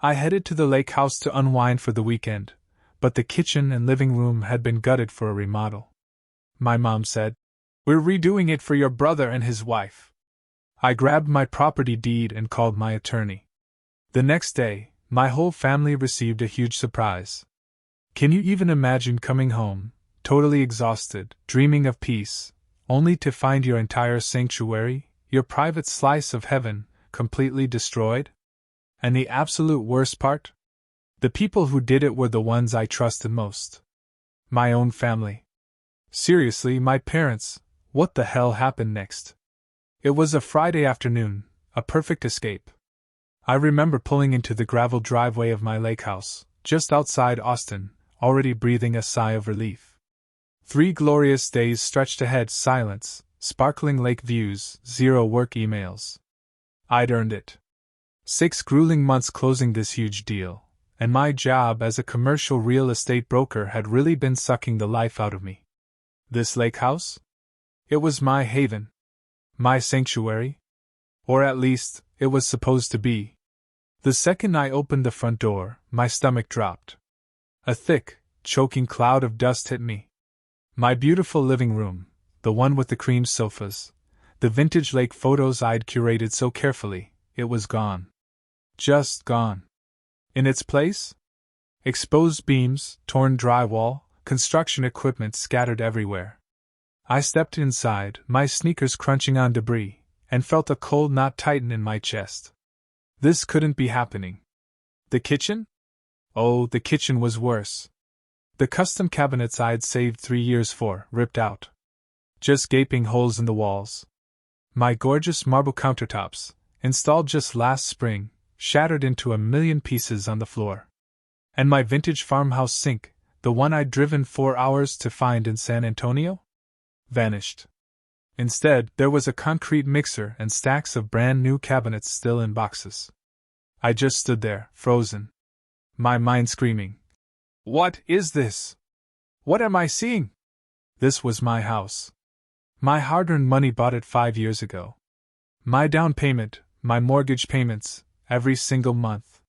I headed to the lake house to unwind for the weekend, but the kitchen and living room had been gutted for a remodel. My mom said, "We're redoing it for your brother and his wife." I grabbed my property deed and called my attorney. The next day, my whole family received a huge surprise. Can you even imagine coming home, totally exhausted, dreaming of peace, only to find your entire sanctuary, your private slice of heaven, completely destroyed? And the absolute worst part? The people who did it were the ones I trusted most. My own family. Seriously, my parents. What the hell happened next? It was a Friday afternoon, a perfect escape. I remember pulling into the gravel driveway of my lake house, just outside Austin, already breathing a sigh of relief. 3 glorious days stretched ahead, silence, sparkling lake views, 0 work emails. I'd earned it. 6 grueling months closing this huge deal, and my job as a commercial real estate broker had really been sucking the life out of me. This lake house? It was my haven. My sanctuary? Or at least, it was supposed to be. The second I opened the front door, my stomach dropped. A thick, choking cloud of dust hit me. My beautiful living room, the one with the cream sofas, the vintage lake photos I'd curated so carefully, it was gone. Just gone. In its place? Exposed beams, torn drywall, construction equipment scattered everywhere. I stepped inside, my sneakers crunching on debris, and felt a cold knot tighten in my chest. This couldn't be happening. The kitchen? Oh, the kitchen was worse. The custom cabinets I'd saved 3 years for, ripped out. Just gaping holes in the walls. My gorgeous marble countertops, installed just last spring, shattered into a million pieces on the floor. And my vintage farmhouse sink, the one I'd driven 4 hours to find in San Antonio? Vanished. Instead, there was a concrete mixer and stacks of brand new cabinets still in boxes. I just stood there, frozen. My mind screaming. What is this? What am I seeing? This was my house. My hard-earned money bought it 5 years ago. My down payment, my mortgage payments, every single month.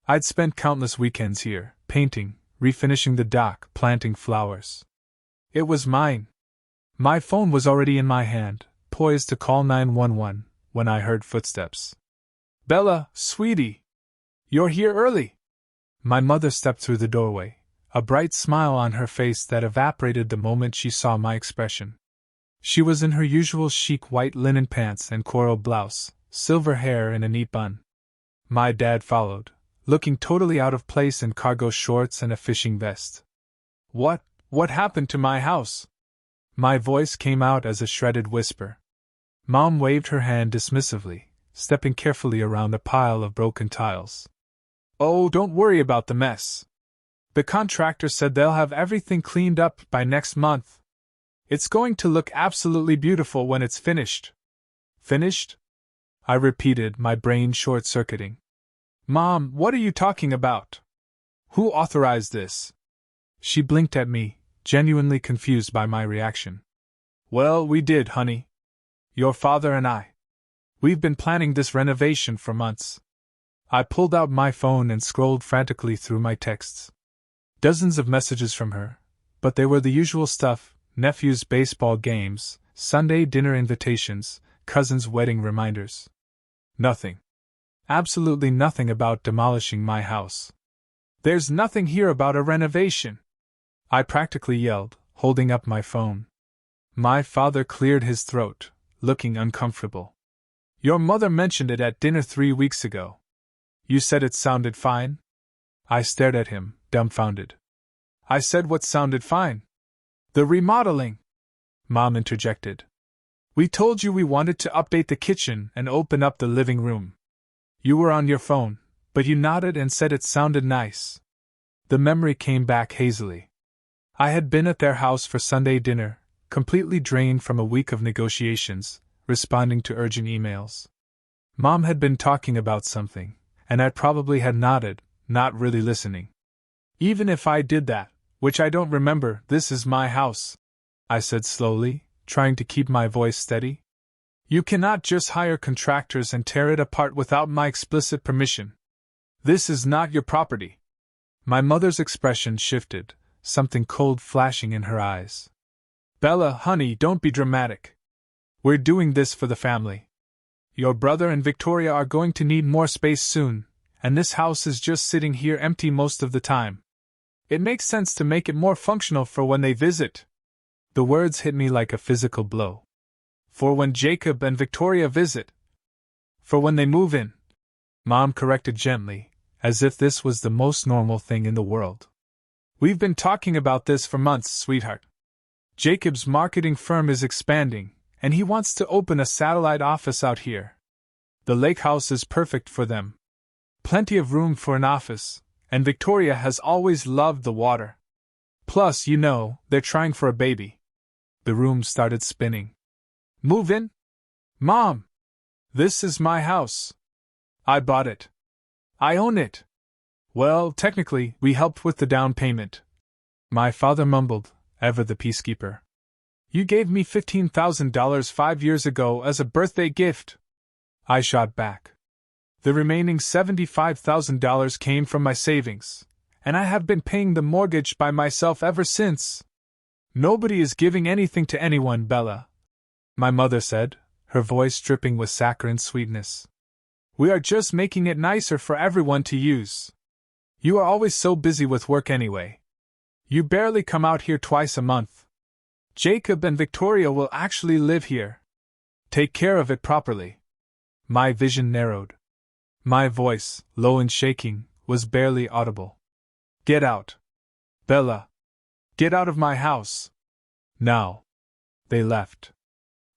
I'd spent countless weekends here, painting, refinishing the dock, planting flowers. It was mine. My phone was already in my hand, poised to call 911, when I heard footsteps. Bella, sweetie! You're here early! My mother stepped through the doorway, a bright smile on her face that evaporated the moment she saw my expression. She was in her usual chic white linen pants and coral blouse, silver hair in a neat bun. My dad followed, looking totally out of place in cargo shorts and a fishing vest. What happened to my house? My voice came out as a shredded whisper. Mom waved her hand dismissively, stepping carefully around a pile of broken tiles. Oh, don't worry about the mess. The contractor said they'll have everything cleaned up by next month. It's going to look absolutely beautiful when it's finished. Finished? I repeated, my brain short-circuiting. Mom, what are you talking about? Who authorized this? She blinked at me, genuinely confused by my reaction. Well, we did, honey. Your father and I. We've been planning this renovation for months. I pulled out my phone and scrolled frantically through my texts. Dozens of messages from her, but they were the usual stuff: nephew's baseball games, Sunday dinner invitations, cousin's wedding reminders. Nothing. Absolutely nothing about demolishing my house. There's nothing here about a renovation, I practically yelled, holding up my phone. My father cleared his throat, looking uncomfortable. Your mother mentioned it at dinner 3 weeks ago. You said it sounded fine? I stared at him, dumbfounded. I said what sounded fine? The remodeling, Mom interjected. We told you we wanted to update the kitchen and open up the living room. You were on your phone, but you nodded and said it sounded nice. The memory came back hazily. I had been at their house for Sunday dinner, completely drained from a week of negotiations, responding to urgent emails. Mom had been talking about something, and I probably had nodded, not really listening. Even if I did that, which I don't remember, this is my house, I said slowly, trying to keep my voice steady. You cannot just hire contractors and tear it apart without my explicit permission. This is not your property. My mother's expression shifted, something cold flashing in her eyes. Bella, honey, don't be dramatic. We're doing this for the family. Your brother and Victoria are going to need more space soon, and this house is just sitting here empty most of the time. It makes sense to make it more functional for when they visit. The words hit me like a physical blow. For when Jacob and Victoria visit. For when they move in. Mom corrected gently, as if this was the most normal thing in the world. We've been talking about this for months, sweetheart. Jacob's marketing firm is expanding, and he wants to open a satellite office out here. The lake house is perfect for them. Plenty of room for an office, and Victoria has always loved the water. Plus, you know, they're trying for a baby. The room started spinning. Move in? Mom! This is my house. I bought it. I own it. Well, technically, we helped with the down payment. My father mumbled, ever the peacekeeper. You gave me $15,000 5 years ago as a birthday gift. I shot back. The remaining $75,000 came from my savings, and I have been paying the mortgage by myself ever since. Nobody is giving anything to anyone, Bella, my mother said, her voice dripping with saccharine sweetness. We are just making it nicer for everyone to use. You are always so busy with work anyway. You barely come out here twice a month. Jacob and Victoria will actually live here. Take care of it properly. My vision narrowed. My voice, low and shaking, was barely audible. Get out. Bella. Get out of my house. Now. They left.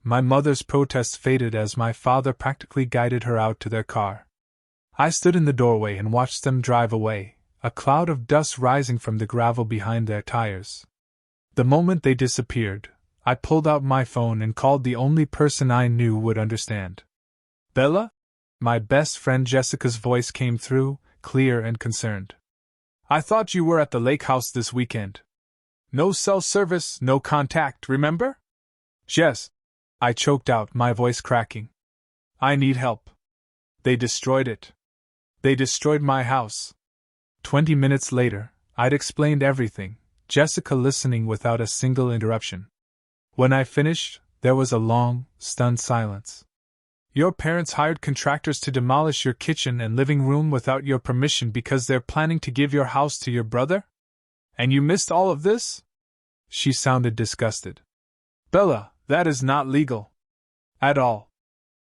My mother's protests faded as my father practically guided her out to their car. I stood in the doorway and watched them drive away, a cloud of dust rising from the gravel behind their tires. The moment they disappeared, I pulled out my phone and called the only person I knew would understand. Bella? My best friend Jessica's voice came through, clear and concerned. I thought you were at the lake house this weekend. No cell service, no contact, remember? Jess, I choked out, my voice cracking. I need help. They destroyed it. They destroyed my house. 20 minutes later, I'd explained everything, Jessica listening without a single interruption. When I finished, there was a long, stunned silence. Your parents hired contractors to demolish your kitchen and living room without your permission because they're planning to give your house to your brother? And you missed all of this? She sounded disgusted. Bella, that is not legal. At all.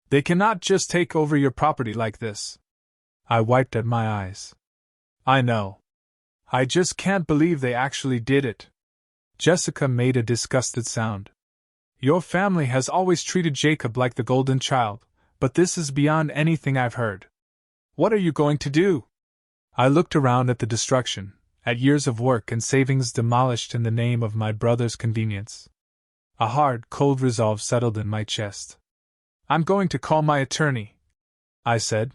They cannot just take over your property like this. I wiped at my eyes. I know. I just can't believe they actually did it. Jessica made a disgusted sound. Your family has always treated Jacob like the golden child, but this is beyond anything I've heard. What are you going to do? I looked around at the destruction, at years of work and savings demolished in the name of my brother's convenience. A hard, cold resolve settled in my chest. I'm going to call my attorney, I said.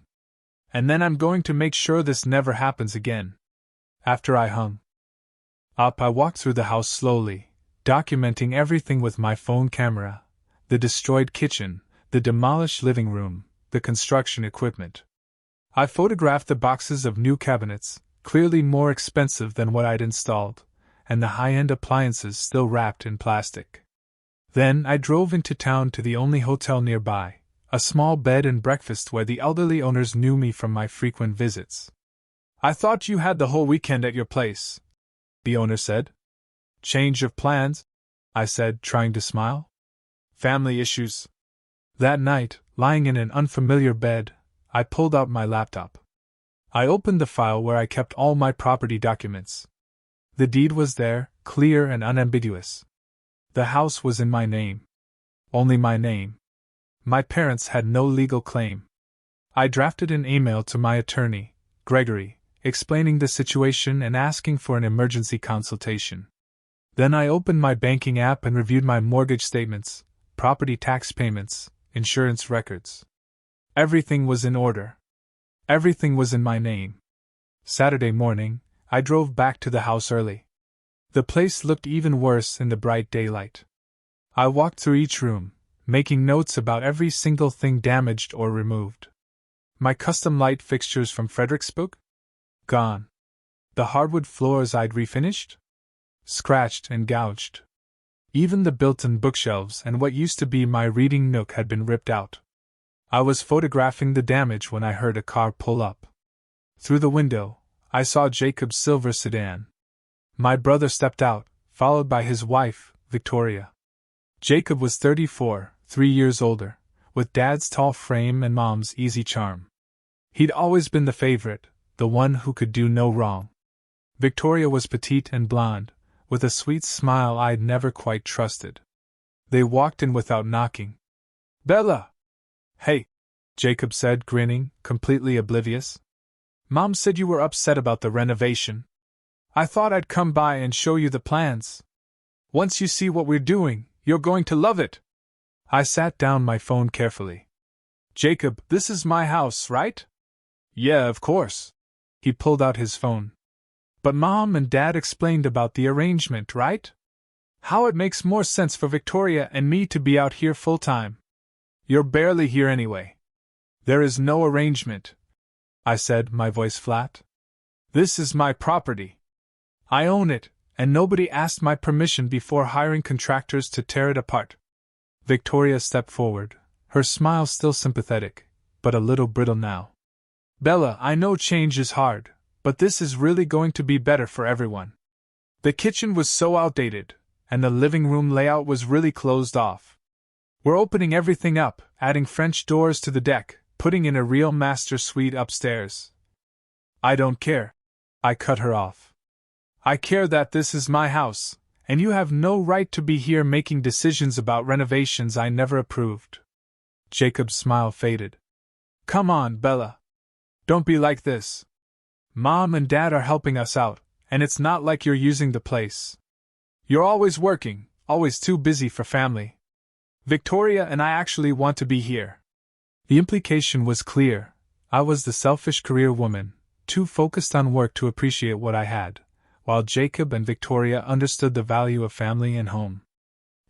And then I'm going to make sure this never happens again. After I hung up, I walked through the house slowly, documenting everything with my phone camera: the destroyed kitchen, the demolished living room, the construction equipment. I photographed the boxes of new cabinets, clearly more expensive than what I'd installed, and the high-end appliances still wrapped in plastic. Then I drove into town to the only hotel nearby, a small bed and breakfast where the elderly owners knew me from my frequent visits. I thought you had the whole weekend at your place, the owner said. Change of plans? I said, trying to smile. Family issues. That night, lying in an unfamiliar bed, I pulled out my laptop. I opened the file where I kept all my property documents. The deed was there, clear and unambiguous. The house was in my name. Only my name. My parents had no legal claim. I drafted an email to my attorney, Gregory, explaining the situation and asking for an emergency consultation. Then I opened my banking app and reviewed my mortgage statements, property tax payments, insurance records. Everything was in order. Everything was in my name. Saturday morning, I drove back to the house early. The place looked even worse in the bright daylight. I walked through each room, making notes about every single thing damaged or removed. My custom light fixtures from Fredericksburg? Gone. The hardwood floors I'd refinished? Scratched and gouged. Even the built-in bookshelves and what used to be my reading nook had been ripped out. I was photographing the damage when I heard a car pull up. Through the window, I saw Jacob's silver sedan. My brother stepped out, followed by his wife, Victoria. Jacob was 34, 3 years older, with Dad's tall frame and Mom's easy charm. He'd always been the favorite, the one who could do no wrong. Victoria was petite and blonde, with a sweet smile I'd never quite trusted. They walked in without knocking. "Bella!" "Hey," Jacob said, grinning, completely oblivious. "Mom said you were upset about the renovation. I thought I'd come by and show you the plans. Once you see what we're doing, you're going to love it." I sat down my phone carefully. "Jacob, this is my house, right?" "Yeah, of course." He pulled out his phone. "But Mom and Dad explained about the arrangement, right? How it makes more sense for Victoria and me to be out here full-time. You're barely here anyway." "There is no arrangement," I said, my voice flat. "This is my property. I own it, and nobody asked my permission before hiring contractors to tear it apart." Victoria stepped forward, her smile still sympathetic, but a little brittle now. "Bella, I know change is hard, but this is really going to be better for everyone. The kitchen was so outdated, and the living room layout was really closed off. We're opening everything up, adding French doors to the deck, putting in a real master suite upstairs." "I don't care," I cut her off. "I care that this is my house, and you have no right to be here making decisions about renovations I never approved." Jacob's smile faded. "Come on, Bella. Don't be like this. Mom and Dad are helping us out, and it's not like you're using the place. You're always working, always too busy for family. Victoria and I actually want to be here." The implication was clear. I was the selfish career woman, too focused on work to appreciate what I had, while Jacob and Victoria understood the value of family and home.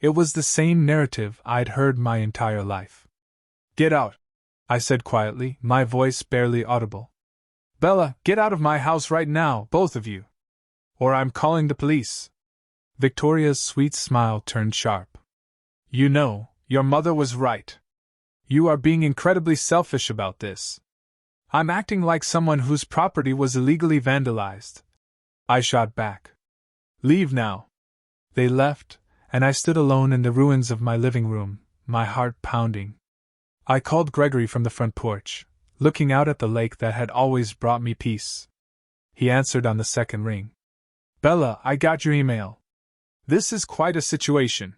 It was the same narrative I'd heard my entire life. "Get out," I said quietly, my voice barely audible. "Bella, get out of my house right now, both of you. Or I'm calling the police." Victoria's sweet smile turned sharp. "You know, your mother was right. You are being incredibly selfish about this. I'm acting like someone whose property was illegally vandalized," I shot back. "Leave now." They left, and I stood alone in the ruins of my living room, my heart pounding. I called Gregory from the front porch, looking out at the lake that had always brought me peace. He answered on the second ring. "Bella, I got your email. This is quite a situation."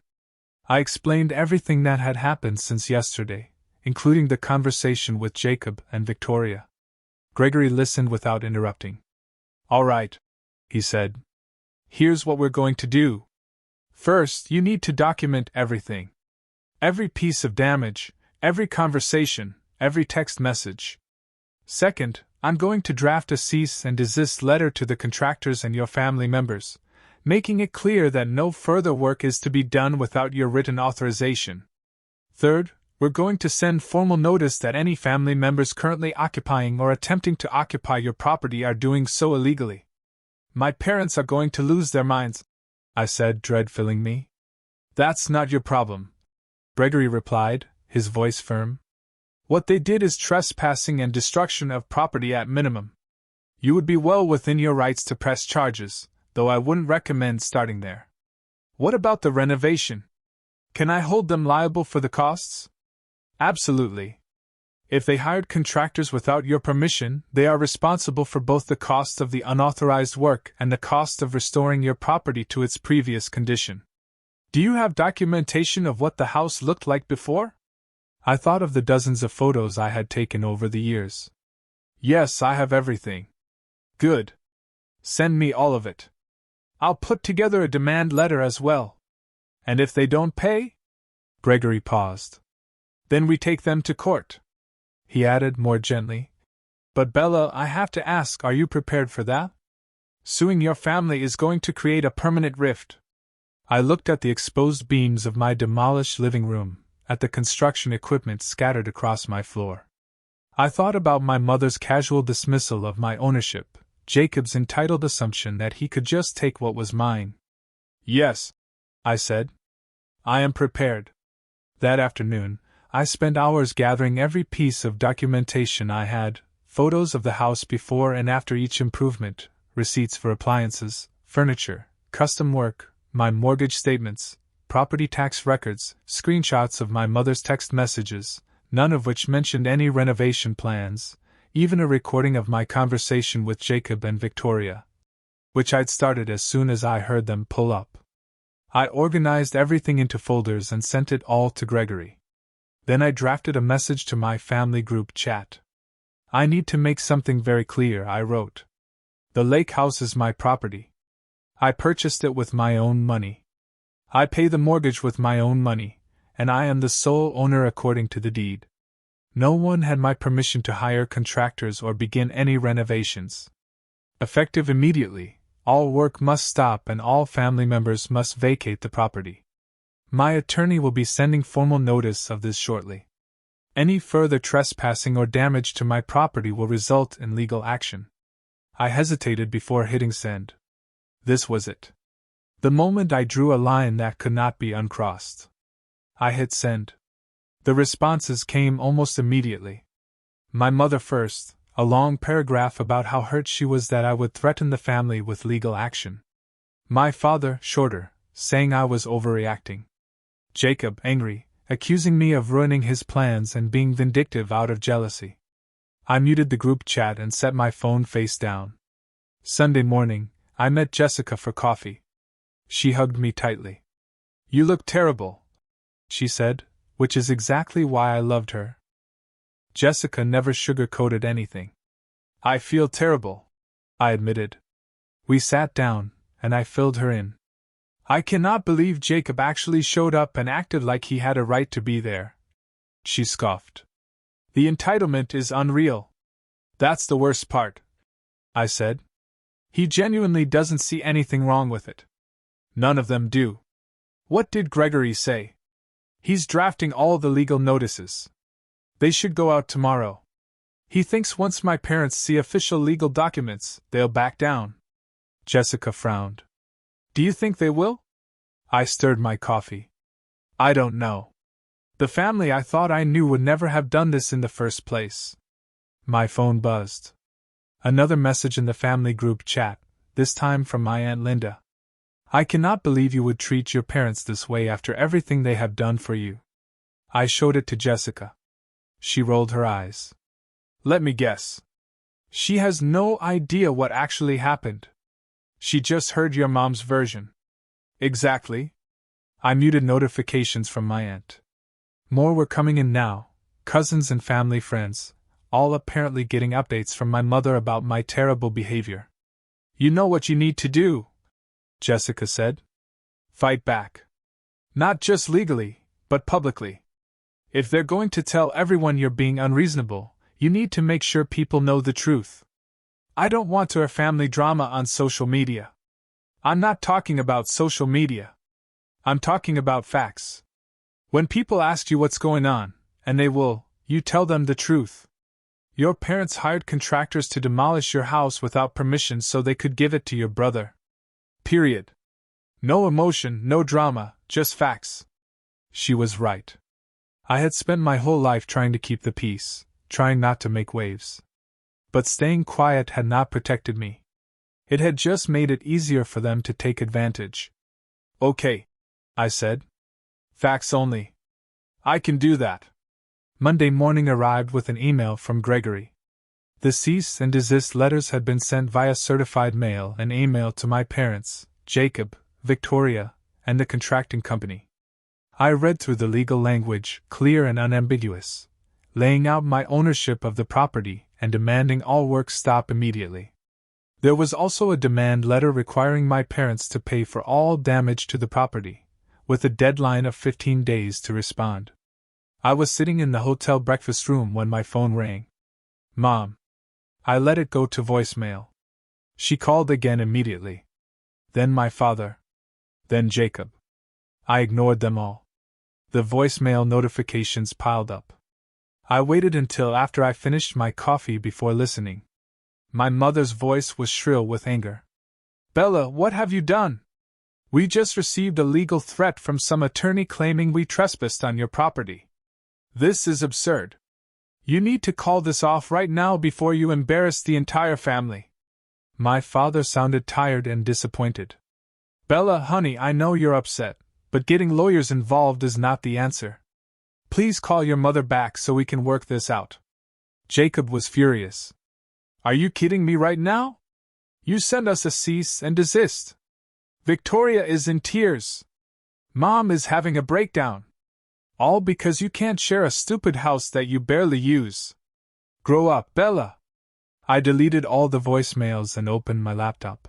I explained everything that had happened since yesterday, including the conversation with Jacob and Victoria. Gregory listened without interrupting. "All right," he said. "Here's what we're going to do. First, you need to document everything. Every piece of damage, every conversation, every text message. Second, I'm going to draft a cease and desist letter to the contractors and your family members, making it clear that no further work is to be done without your written authorization. Third, we're going to send formal notice that any family members currently occupying or attempting to occupy your property are doing so illegally. My parents are going to lose their minds," I said, dread filling me. "That's not your problem," Gregory replied, his voice firm. "What they did is trespassing and destruction of property at minimum. You would be well within your rights to press charges, though I wouldn't recommend starting there. What about the renovation? Can I hold them liable for the costs?" "Absolutely. If they hired contractors without your permission, they are responsible for both the cost of the unauthorized work and the cost of restoring your property to its previous condition. Do you have documentation of what the house looked like before?" I thought of the dozens of photos I had taken over the years. "Yes, I have everything." "Good. Send me all of it. I'll put together a demand letter as well." "And if they don't pay?" Gregory paused. "Then we take them to court," he added more gently. "But Bella, I have to ask, are you prepared for that? Suing your family is going to create a permanent rift." I looked at the exposed beams of my demolished living room, at the construction equipment scattered across my floor. I thought about my mother's casual dismissal of my ownership, Jacob's entitled assumption that he could just take what was mine. Yes, I said. I am prepared. That afternoon, I spent hours gathering every piece of documentation I had, photos of the house before and after each improvement, receipts for appliances, furniture, custom work, my mortgage statements, property tax records, screenshots of my mother's text messages, none of which mentioned any renovation plans, even a recording of my conversation with Jacob and Victoria, which I'd started as soon as I heard them pull up. I organized everything into folders and sent it all to Gregory. Then I drafted a message to my family group chat. I need to make something very clear, I wrote. The lake house is my property. I purchased it with my own money. I pay the mortgage with my own money, and I am the sole owner according to the deed. No one had my permission to hire contractors or begin any renovations. Effective immediately, all work must stop and all family members must vacate the property. My attorney will be sending formal notice of this shortly. Any further trespassing or damage to my property will result in legal action. I hesitated before hitting send. This was it. The moment I drew a line that could not be uncrossed. I hit send. The responses came almost immediately. My mother first, a long paragraph about how hurt she was that I would threaten the family with legal action. My father, shorter, saying I was overreacting. Jacob, angry, accusing me of ruining his plans and being vindictive out of jealousy. I muted the group chat and set my phone face down. Sunday morning, I met Jessica for coffee. She hugged me tightly. "You look terrible," she said, which is exactly why I loved her. Jessica never sugar-coated anything. "I feel terrible," I admitted. We sat down, and I filled her in. "I cannot believe Jacob actually showed up and acted like he had a right to be there," she scoffed. "The entitlement is unreal." "That's the worst part," I said. "He genuinely doesn't see anything wrong with it." "None of them do." "What did Gregory say?" "He's drafting all the legal notices. They should go out tomorrow. He thinks once my parents see official legal documents, they'll back down." Jessica frowned. "Do you think they will?" I stirred my coffee. "I don't know. The family I thought I knew would never have done this in the first place." My phone buzzed. Another message in the family group chat, this time from my Aunt Linda. "I cannot believe you would treat your parents this way after everything they have done for you." I showed it to Jessica. She rolled her eyes. "Let me guess. She has no idea what actually happened. She just heard your mom's version." "Exactly." I muted notifications from my aunt. More were coming in now, cousins and family friends, all apparently getting updates from my mother about my terrible behavior. "You know what you need to do," Jessica said. "Fight back. Not just legally, but publicly. If they're going to tell everyone you're being unreasonable, you need to make sure people know the truth. I don't want our family drama on social media. I'm not talking about social media. I'm talking about facts. When people ask you what's going on, and they will, you tell them the truth. Your parents hired contractors to demolish your house without permission so they could give it to your brother. Period. No emotion, no drama, just facts." She was right. I had spent my whole life trying to keep the peace, trying not to make waves. But staying quiet had not protected me. It had just made it easier for them to take advantage. "Okay," I said. "Facts only. I can do that." Monday morning arrived with an email from Gregory. The cease and desist letters had been sent via certified mail and email to my parents, Jacob, Victoria, and the contracting company. I read through the legal language, clear and unambiguous, laying out my ownership of the property and demanding all work stop immediately. There was also a demand letter requiring my parents to pay for all damage to the property, with a deadline of 15 days to respond. I was sitting in the hotel breakfast room when my phone rang. "Mom." I let it go to voicemail. She called again immediately. Then my father. Then Jacob. I ignored them all. The voicemail notifications piled up. I waited until after I finished my coffee before listening. My mother's voice was shrill with anger. Bella, what have you done? We just received a legal threat from some attorney claiming we trespassed on your property. This is absurd. You need to call this off right now before you embarrass the entire family. My father sounded tired and disappointed. Bella, honey, I know you're upset, but getting lawyers involved is not the answer. Please call your mother back so we can work this out. Jacob was furious. Are you kidding me right now? You send us a cease and desist. Victoria is in tears. Mom is having a breakdown. All because you can't share a stupid house that you barely use. Grow up, Bella. I deleted all the voicemails and opened my laptop.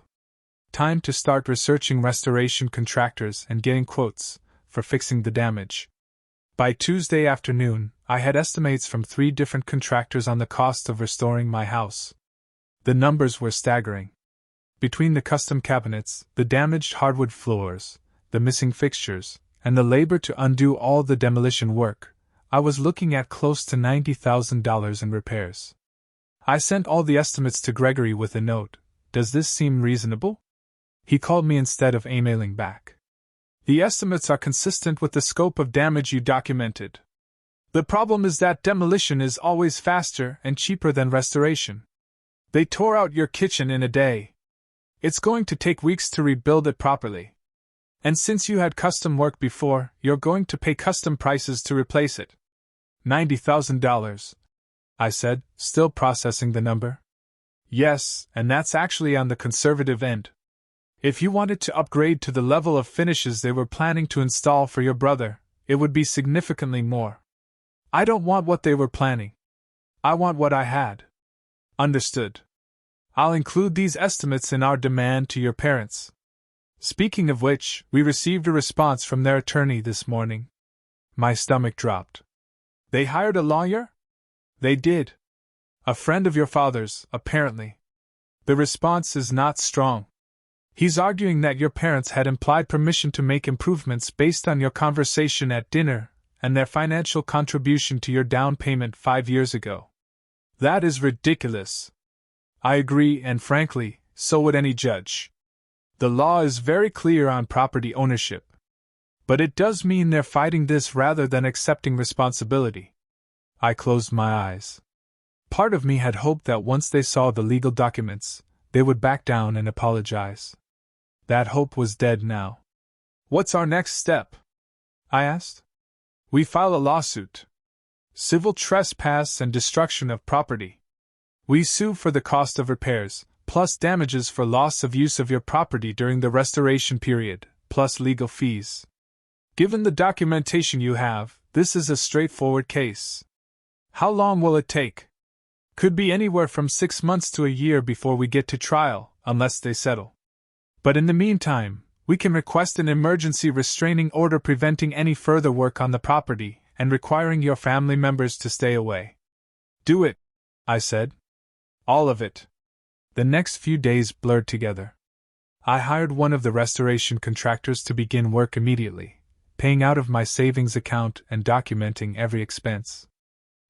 Time to start researching restoration contractors and getting quotes for fixing the damage. By Tuesday afternoon, I had estimates from 3 different contractors on the cost of restoring my house. The numbers were staggering. Between the custom cabinets, the damaged hardwood floors, the missing fixtures, and the labor to undo all the demolition work, I was looking at close to $90,000 in repairs. I sent all the estimates to Gregory with a note. Does this seem reasonable? He called me instead of emailing back. The estimates are consistent with the scope of damage you documented. The problem is that demolition is always faster and cheaper than restoration. They tore out your kitchen in a day. It's going to take weeks to rebuild it properly. And since you had custom work before, you're going to pay custom prices to replace it. $90,000, I said, still processing the number. Yes, and that's actually on the conservative end. If you wanted to upgrade to the level of finishes they were planning to install for your brother, it would be significantly more. I don't want what they were planning. I want what I had. Understood. I'll include these estimates in our demand to your parents. Speaking of which, we received a response from their attorney this morning. My stomach dropped. They hired a lawyer? They did. A friend of your father's, apparently. The response is not strong. He's arguing that your parents had implied permission to make improvements based on your conversation at dinner and their financial contribution to your down payment 5 years ago. That is ridiculous. I agree, and frankly, so would any judge. The law is very clear on property ownership. But it does mean they're fighting this rather than accepting responsibility. I closed my eyes. Part of me had hoped that once they saw the legal documents, they would back down and apologize. That hope was dead now. What's our next step? I asked. We file a lawsuit. Civil trespass and destruction of property. We sue for the cost of repairs, plus damages for loss of use of your property during the restoration period, plus legal fees. Given the documentation you have, this is a straightforward case. How long will it take? Could be anywhere from 6 months to a year before we get to trial, unless they settle. But in the meantime, we can request an emergency restraining order preventing any further work on the property and requiring your family members to stay away. Do it, I said. All of it. The next few days blurred together. I hired one of the restoration contractors to begin work immediately, paying out of my savings account and documenting every expense.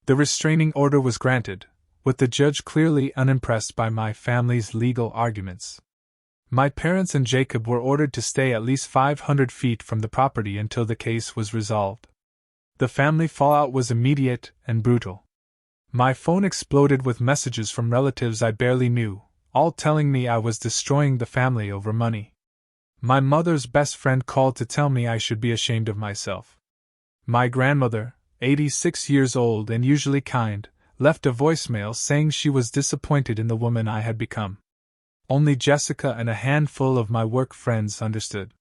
The restraining order was granted, with the judge clearly unimpressed by my family's legal arguments. My parents and Jacob were ordered to stay at least 500 feet from the property until the case was resolved. The family fallout was immediate and brutal. My phone exploded with messages from relatives I barely knew, all telling me I was destroying the family over money. My mother's best friend called to tell me I should be ashamed of myself. My grandmother, 86 years old and usually kind, left a voicemail saying she was disappointed in the woman I had become. Only Jessica and a handful of my work friends understood.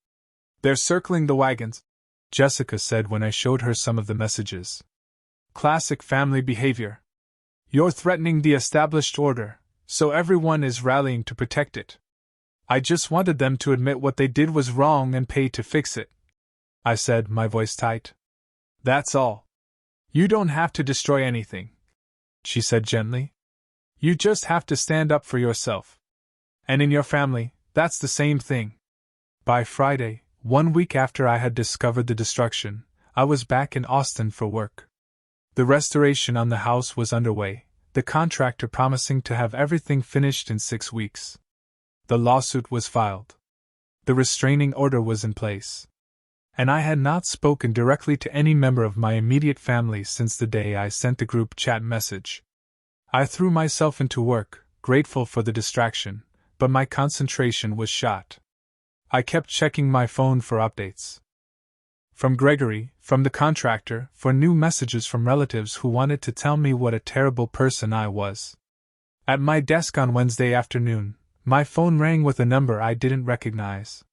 They're circling the wagons, Jessica said when I showed her some of the messages. Classic family behavior. You're threatening the established order, so everyone is rallying to protect it. I just wanted them to admit what they did was wrong and pay to fix it, I said, my voice tight. That's all. You don't have to destroy anything, she said gently. You just have to stand up for yourself. And in your family, that's the same thing. By Friday, 1 week after I had discovered the destruction, I was back in Austin for work. The restoration on the house was underway, the contractor promising to have everything finished in 6 weeks. The lawsuit was filed. The restraining order was in place. And I had not spoken directly to any member of my immediate family since the day I sent the group chat message. I threw myself into work, grateful for the distraction, but my concentration was shot. I kept checking my phone for updates. From Gregory, from the contractor, for new messages from relatives who wanted to tell me what a terrible person I was. At my desk on Wednesday afternoon, my phone rang with a number I didn't recognize.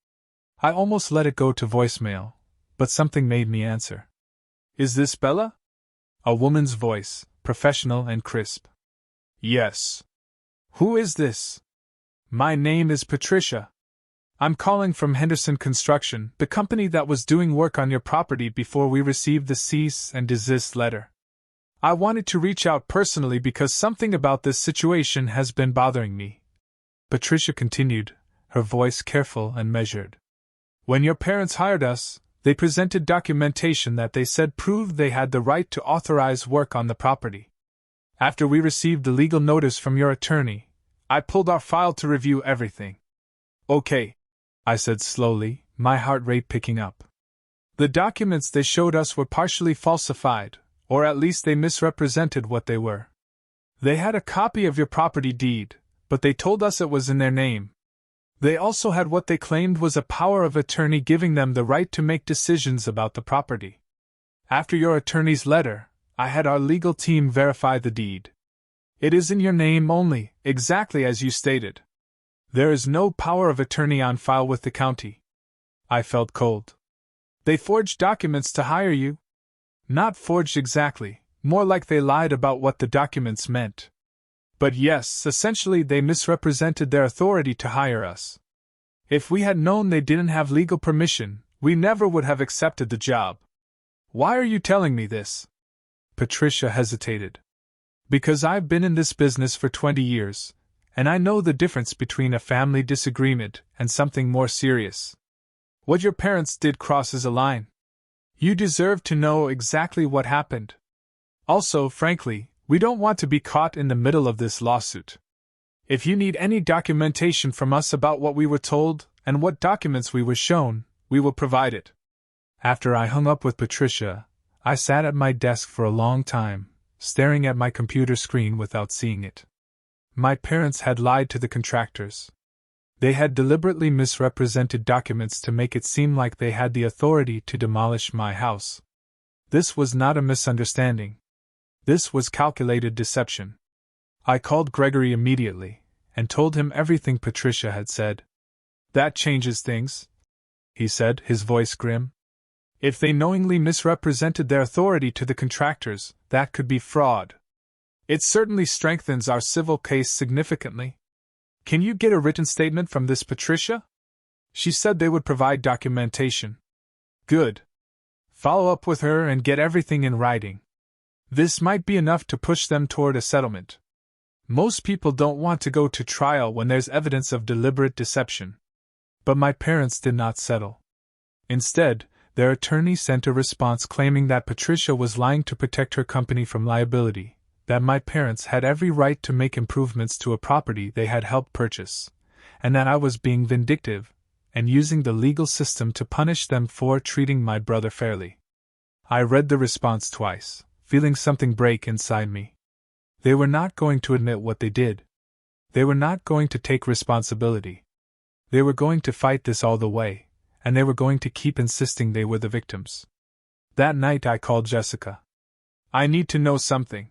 I almost let it go to voicemail, but something made me answer. "Is this Bella?" A woman's voice, professional and crisp. "Yes." "Who is this?" "My name is Patricia. I'm calling from Henderson Construction, the company that was doing work on your property before we received the cease and desist letter. I wanted to reach out personally because something about this situation has been bothering me." Patricia continued, her voice careful and measured. "When your parents hired us, they presented documentation that they said proved they had the right to authorize work on the property. After we received the legal notice from your attorney, I pulled our file to review everything." "Okay," I said slowly, my heart rate picking up. "The documents they showed us were partially falsified, or at least they misrepresented what they were. They had a copy of your property deed, but they told us it was in their name. They also had what they claimed was a power of attorney giving them the right to make decisions about the property. After your attorney's letter, I had our legal team verify the deed. It is in your name only, exactly as you stated. There is no power of attorney on file with the county." I felt cold. "They forged documents to hire you?" "Not forged exactly, more like they lied about what the documents meant. But yes, essentially they misrepresented their authority to hire us. If we had known they didn't have legal permission, we never would have accepted the job." "Why are you telling me this?" Patricia hesitated. "Because I've been in this business for 20 years. And I know the difference between a family disagreement and something more serious. What your parents did crosses a line. You deserve to know exactly what happened. Also, frankly, we don't want to be caught in the middle of this lawsuit. If you need any documentation from us about what we were told and what documents we were shown, we will provide it." After I hung up with Patricia, I sat at my desk for a long time, staring at my computer screen without seeing it. My parents had lied to the contractors. They had deliberately misrepresented documents to make it seem like they had the authority to demolish my house. This was not a misunderstanding. This was calculated deception. I called Gregory immediately, and told him everything Patricia had said. "That changes things," he said, his voice grim. "If they knowingly misrepresented their authority to the contractors, that could be fraud. It certainly strengthens our civil case significantly. Can you get a written statement from this Patricia?" She said they would provide documentation. "Good. Follow up with her and get everything in writing. This might be enough to push them toward a settlement. Most people don't want to go to trial when there's evidence of deliberate deception. But my parents did not settle. Instead, their attorney sent a response claiming that Patricia was lying to protect her company from liability, that my parents had every right to make improvements to a property they had helped purchase, and that I was being vindictive and using the legal system to punish them for treating my brother fairly. I read the response twice, feeling something break inside me. They were not going to admit what they did. They were not going to take responsibility. They were going to fight this all the way, and they were going to keep insisting they were the victims. That night I called Jessica. "I need to know something.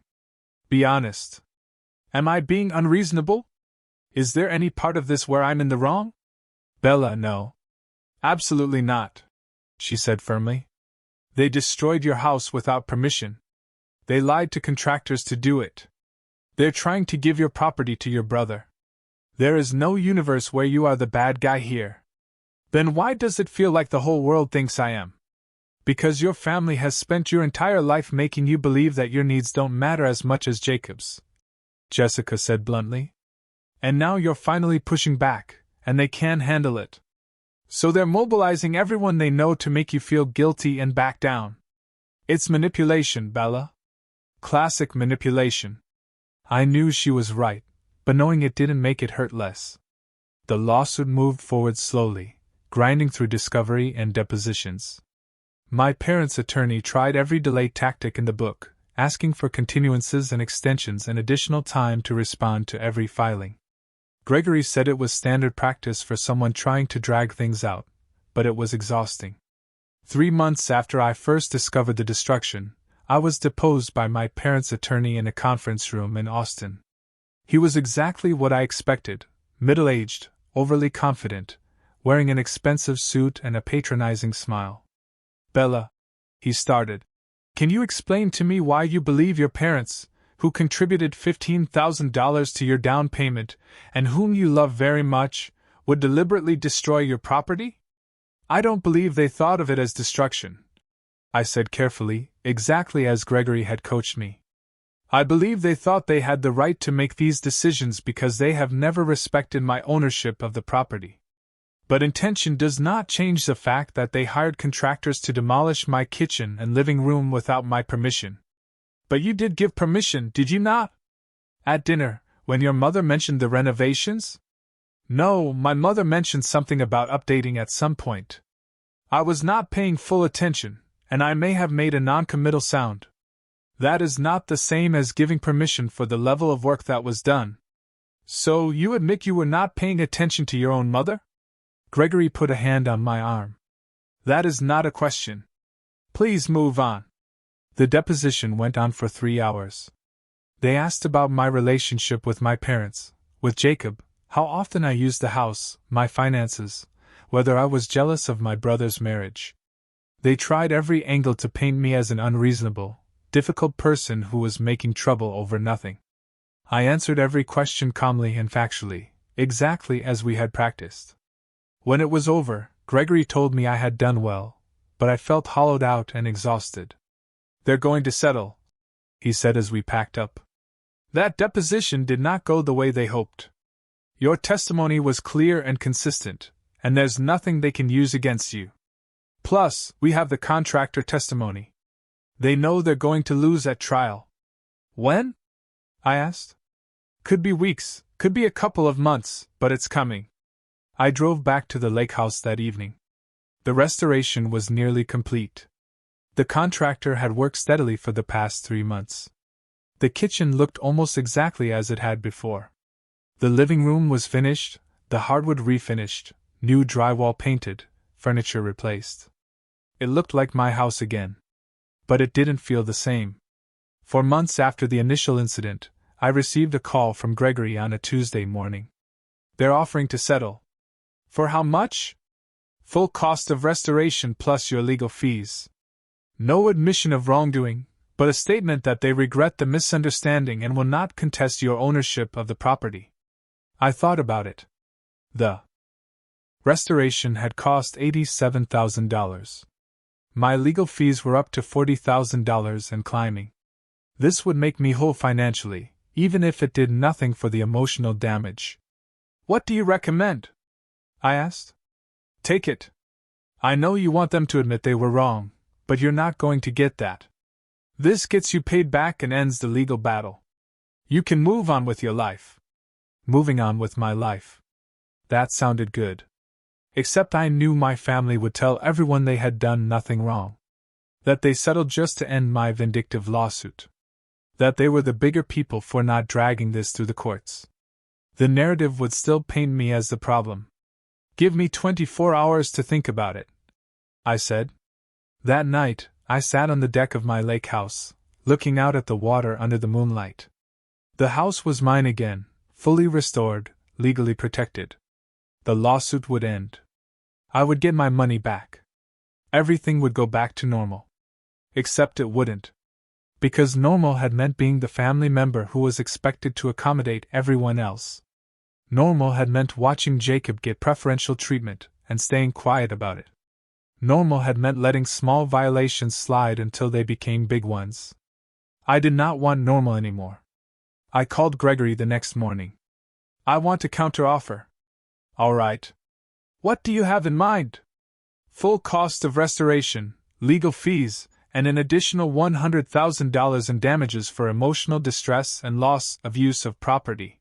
Be honest. Am I being unreasonable? Is there any part of this where I'm in the wrong?" "Bella, no. Absolutely not," she said firmly. "They destroyed your house without permission. They lied to contractors to do it. They're trying to give your property to your brother. There is no universe where you are the bad guy here. Then why does it feel like the whole world thinks I am? Because your family has spent your entire life making you believe that your needs don't matter as much as Jacob's," Jessica said bluntly. "And now you're finally pushing back, and they can't handle it. So they're mobilizing everyone they know to make you feel guilty and back down. It's manipulation, Bella. Classic manipulation." I knew she was right, but knowing it didn't make it hurt less. The lawsuit moved forward slowly, grinding through discovery and depositions. My parents' attorney tried every delay tactic in the book, asking for continuances and extensions and additional time to respond to every filing. Gregory said it was standard practice for someone trying to drag things out, but it was exhausting. 3 months after I first discovered the destruction, I was deposed by my parents' attorney in a conference room in Austin. He was exactly what I expected, middle-aged, overly confident, wearing an expensive suit and a patronizing smile. "Bella," he started, "can you explain to me why you believe your parents, who contributed $15,000 to your down payment and whom you love very much, would deliberately destroy your property?" "I don't believe they thought of it as destruction," I said carefully, exactly as Gregory had coached me. "I believe they thought they had the right to make these decisions because they have never respected my ownership of the property. But intention does not change the fact that they hired contractors to demolish my kitchen and living room without my permission." "But you did give permission, did you not? At dinner, when your mother mentioned the renovations?" "No, my mother mentioned something about updating at some point. I was not paying full attention, and I may have made a non-committal sound. That is not the same as giving permission for the level of work that was done." "So you admit you were not paying attention to your own mother?" Gregory put a hand on my arm. "That is not a question. Please move on." The deposition went on for 3 hours. They asked about my relationship with my parents, with Jacob, how often I used the house, my finances, whether I was jealous of my brother's marriage. They tried every angle to paint me as an unreasonable, difficult person who was making trouble over nothing. I answered every question calmly and factually, exactly as we had practiced. When it was over, Gregory told me I had done well, but I felt hollowed out and exhausted. "They're going to settle," he said as we packed up. "That deposition did not go the way they hoped. Your testimony was clear and consistent, and there's nothing they can use against you. Plus, we have the contractor testimony. They know they're going to lose at trial." "When?" I asked. "Could be weeks, could be a couple of months, but it's coming." I drove back to the lake house that evening. The restoration was nearly complete. The contractor had worked steadily for the past 3 months. The kitchen looked almost exactly as it had before. The living room was finished, the hardwood refinished, new drywall painted, furniture replaced. It looked like my house again. But it didn't feel the same. For months after the initial incident, I received a call from Gregory on a Tuesday morning. "They're offering to settle." "For how much?" "Full cost of restoration plus your legal fees." No admission of wrongdoing, but a statement that they regret the misunderstanding and will not contest your ownership of the property. I thought about it. The restoration had cost $87,000. My legal fees were up to $40,000 and climbing. This would make me whole financially, even if it did nothing for the emotional damage. "What do you recommend?" I asked. "Take it. I know you want them to admit they were wrong, but you're not going to get that. This gets you paid back and ends the legal battle. You can move on with your life." Moving on with my life. That sounded good. Except I knew my family would tell everyone they had done nothing wrong. That they settled just to end my vindictive lawsuit. That they were the bigger people for not dragging this through the courts. The narrative would still paint me as the problem. "Give me 24 hours to think about it," I said. That night, I sat on the deck of my lake house, looking out at the water under the moonlight. The house was mine again, fully restored, legally protected. The lawsuit would end. I would get my money back. Everything would go back to normal. Except it wouldn't. Because normal had meant being the family member who was expected to accommodate everyone else. Normal had meant watching Jacob get preferential treatment and staying quiet about it. Normal had meant letting small violations slide until they became big ones. I did not want normal anymore. I called Gregory the next morning. "I want a counteroffer." "All right. What do you have in mind?" "Full cost of restoration, legal fees, and an additional $100,000 in damages for emotional distress and loss of use of property.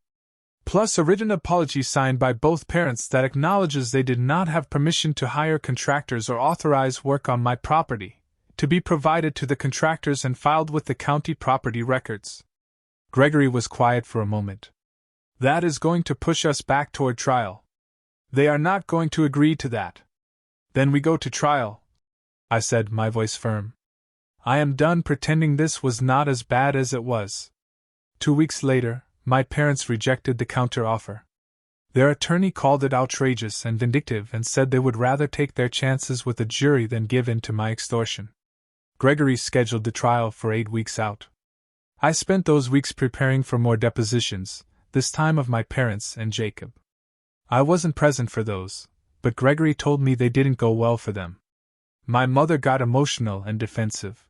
Plus a written apology signed by both parents that acknowledges they did not have permission to hire contractors or authorize work on my property, to be provided to the contractors and filed with the county property records. Gregory was quiet for a moment. That is going to push us back toward trial. They are not going to agree to that. Then we go to trial, I said, my voice firm. I am done pretending this was not as bad as it was. 2 weeks later, my parents rejected the counter-offer. Their attorney called it outrageous and vindictive and said they would rather take their chances with a jury than give in to my extortion. Gregory scheduled the trial for 8 weeks out. I spent those weeks preparing for more depositions, this time of my parents and Jacob. I wasn't present for those, but Gregory told me they didn't go well for them. My mother got emotional and defensive.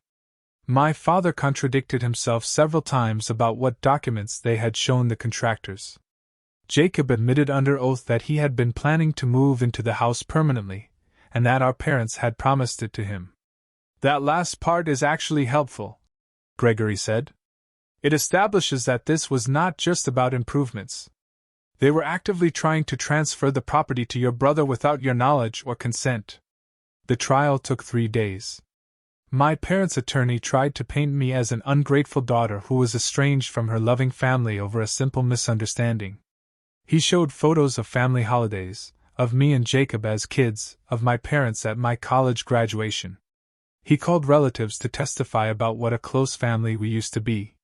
My father contradicted himself several times about what documents they had shown the contractors. Jacob admitted under oath that he had been planning to move into the house permanently, and that our parents had promised it to him. That last part is actually helpful, Gregory said. It establishes that this was not just about improvements. They were actively trying to transfer the property to your brother without your knowledge or consent. The trial took 3 days. My parents' attorney tried to paint me as an ungrateful daughter who was estranged from her loving family over a simple misunderstanding. He showed photos of family holidays, of me and Jacob as kids, of my parents at my college graduation. He called relatives to testify about what a close family we used to be.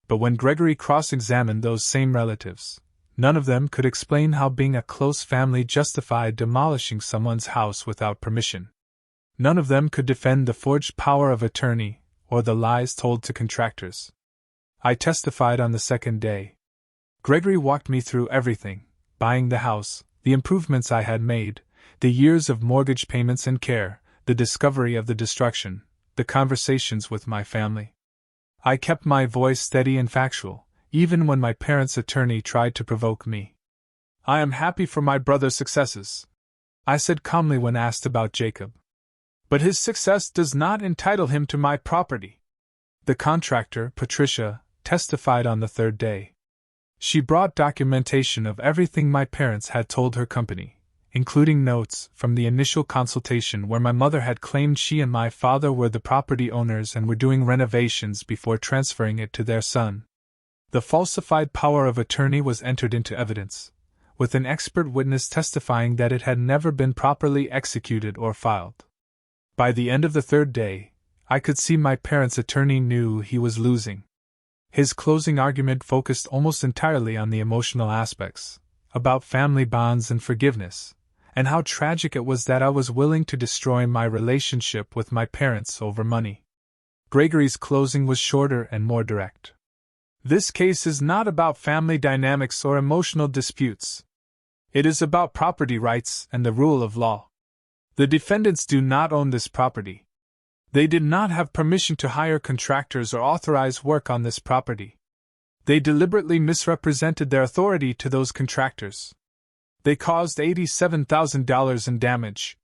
But when Gregory cross-examined those same relatives, none of them could explain how being a close family justified demolishing someone's house without permission. None of them could defend the forged power of attorney or the lies told to contractors. I testified on the second day. Gregory walked me through everything: buying the house, the improvements I had made, the years of mortgage payments and care, the discovery of the destruction, the conversations with my family. I kept my voice steady and factual, even when my parents' attorney tried to provoke me. I am happy for my brother's successes, I said calmly when asked about Jacob. But his success does not entitle him to my property. The contractor, Patricia, testified on the third day. She brought documentation of everything my parents had told her company, including notes from the initial consultation where my mother had claimed she and my father were the property owners and were doing renovations before transferring it to their son. The falsified power of attorney was entered into evidence, with an expert witness testifying that it had never been properly executed or filed. By the end of the third day, I could see my parents' attorney knew he was losing. His closing argument focused almost entirely on the emotional aspects, about family bonds and forgiveness, and how tragic it was that I was willing to destroy my relationship with my parents over money. Gregory's closing was shorter and more direct. This case is not about family dynamics or emotional disputes. It is about property rights and the rule of law. The defendants do not own this property. They did not have permission to hire contractors or authorize work on this property. They deliberately misrepresented their authority to those contractors. They caused $87,000 in damage.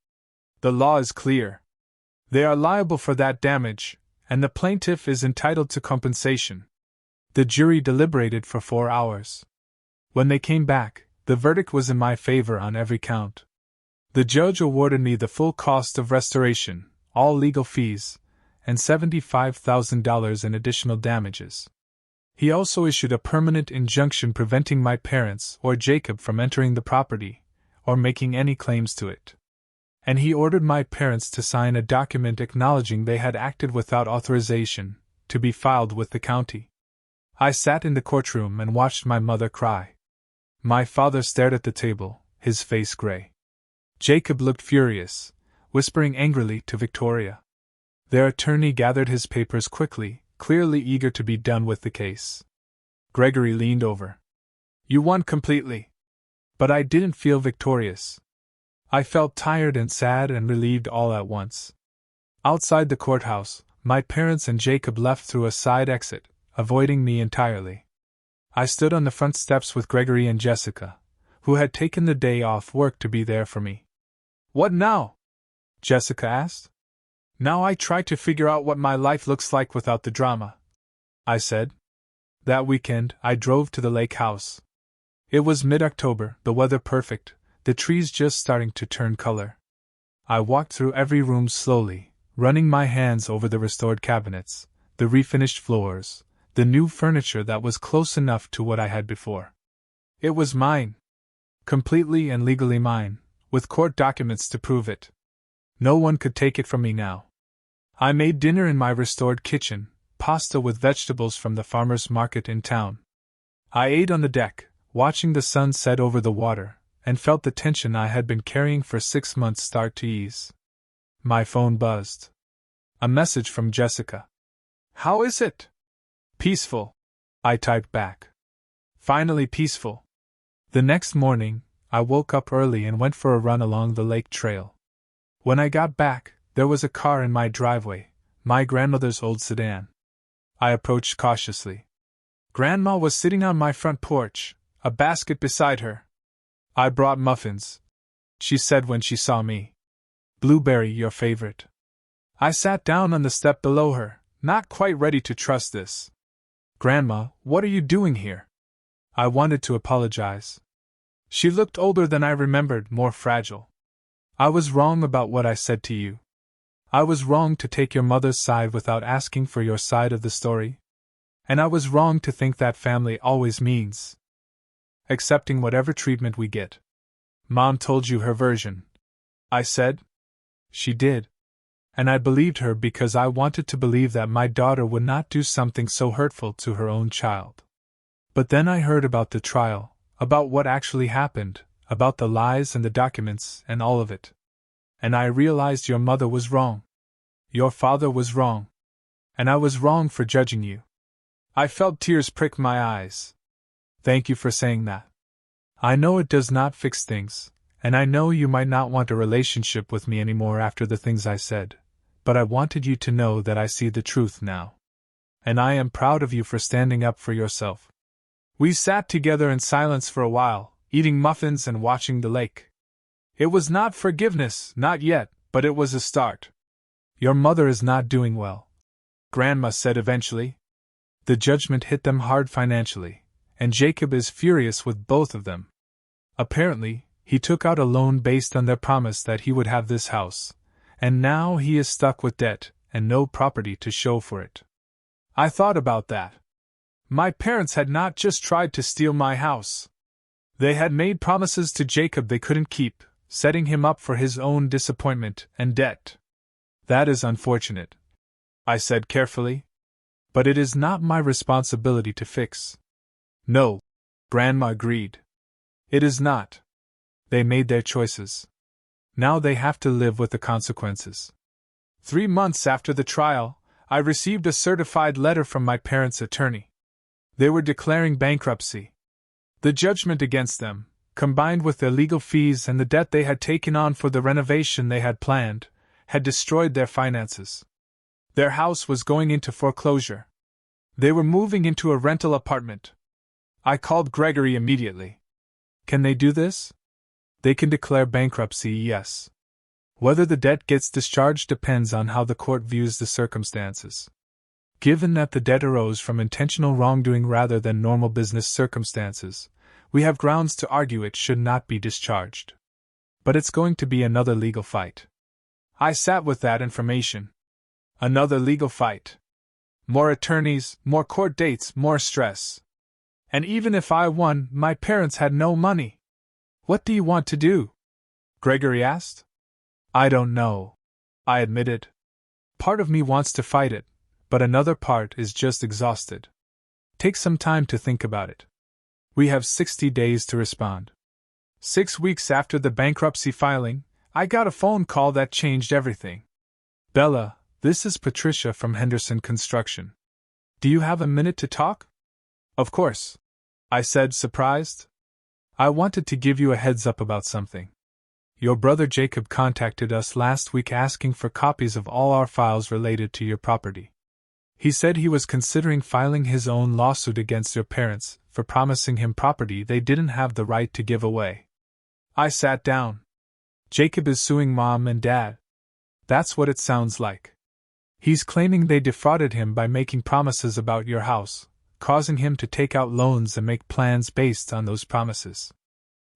The law is clear. They are liable for that damage, and the plaintiff is entitled to compensation. The jury deliberated for 4 hours. When they came back, the verdict was in my favor on every count. The judge awarded me the full cost of restoration, all legal fees, and $75,000 in additional damages. He also issued a permanent injunction preventing my parents or Jacob from entering the property, or making any claims to it. And he ordered my parents to sign a document acknowledging they had acted without authorization, to be filed with the county. I sat in the courtroom and watched my mother cry. My father stared at the table, his face gray. Jacob looked furious, whispering angrily to Victoria. Their attorney gathered his papers quickly, clearly eager to be done with the case. Gregory leaned over. You won completely. But I didn't feel victorious. I felt tired and sad and relieved all at once. Outside the courthouse, my parents and Jacob left through a side exit, avoiding me entirely. I stood on the front steps with Gregory and Jessica, who had taken the day off work to be there for me. What now? Jessica asked. Now I try to figure out what my life looks like without the drama, I said. That weekend, I drove to the lake house. It was mid-October, the weather perfect, the trees just starting to turn color. I walked through every room slowly, running my hands over the restored cabinets, the refinished floors, the new furniture that was close enough to what I had before. It was mine. Completely and legally mine, with court documents to prove it. No one could take it from me now. I made dinner in my restored kitchen, pasta with vegetables from the farmer's market in town. I ate on the deck, watching the sun set over the water, and felt the tension I had been carrying for 6 months start to ease. My phone buzzed. A message from Jessica. "How is it?" "Peaceful," I typed back. Finally peaceful. The next morning, I woke up early and went for a run along the lake trail. When I got back, there was a car in my driveway, my grandmother's old sedan. I approached cautiously. Grandma was sitting on my front porch, a basket beside her. "I brought muffins," she said when she saw me. "Blueberry, your favorite." I sat down on the step below her, not quite ready to trust this. "Grandma, what are you doing here?" I wanted to apologize. She looked older than I remembered, more fragile. "I was wrong about what I said to you. I was wrong to take your mother's side without asking for your side of the story. And I was wrong to think that family always means accepting whatever treatment we get." "Mom told you her version," I said. "She did. And I believed her because I wanted to believe that my daughter would not do something so hurtful to her own child. But then I heard about the trial, about what actually happened, about the lies and the documents and all of it. And I realized your mother was wrong. Your father was wrong. And I was wrong for judging you." I felt tears prick my eyes. "Thank you for saying that. I know it does not fix things, and I know you might not want a relationship with me anymore after the things I said, but I wanted you to know that I see the truth now. And I am proud of you for standing up for yourself." We sat together in silence for a while, eating muffins and watching the lake. It was not forgiveness, not yet, but it was a start. "Your mother is not doing well," Grandma said eventually. "The judgment hit them hard financially, and Jacob is furious with both of them. Apparently, he took out a loan based on their promise that he would have this house, and now he is stuck with debt and no property to show for it." I thought about that. My parents had not just tried to steal my house. They had made promises to Jacob they couldn't keep, setting him up for his own disappointment and debt. "That is unfortunate," I said carefully. "But it is not my responsibility to fix." "No," Grandma agreed. "It is not. They made their choices. Now they have to live with the consequences." 3 months after the trial, I received a certified letter from my parents' attorney. They were declaring bankruptcy. The judgment against them, combined with their legal fees and the debt they had taken on for the renovation they had planned, had destroyed their finances. Their house was going into foreclosure. They were moving into a rental apartment. I called Gregory immediately. "Can they do this?" "They can declare bankruptcy, yes. Whether the debt gets discharged depends on how the court views the circumstances. Given that the debt arose from intentional wrongdoing rather than normal business circumstances, we have grounds to argue it should not be discharged. But it's going to be another legal fight." I sat with that information. Another legal fight. More attorneys, more court dates, more stress. And even if I won, my parents had no money. "What do you want to do?" Gregory asked. "I don't know," I admitted. "Part of me wants to fight it, but another part is just exhausted. Take some time to think about it. We have 60 days to respond." 6 weeks after the bankruptcy filing, I got a phone call that changed everything. "Bella, this is Patricia from Henderson Construction. Do you have a minute to talk?" "Of course," I said, surprised. "I wanted to give you a heads up about something. Your brother Jacob contacted us last week asking for copies of all our files related to your property. He said he was considering filing his own lawsuit against your parents for promising him property they didn't have the right to give away." I sat down. "Jacob is suing Mom and Dad." That's what it sounds like. He's claiming they defrauded him by making promises about your house, causing him to take out loans and make plans based on those promises.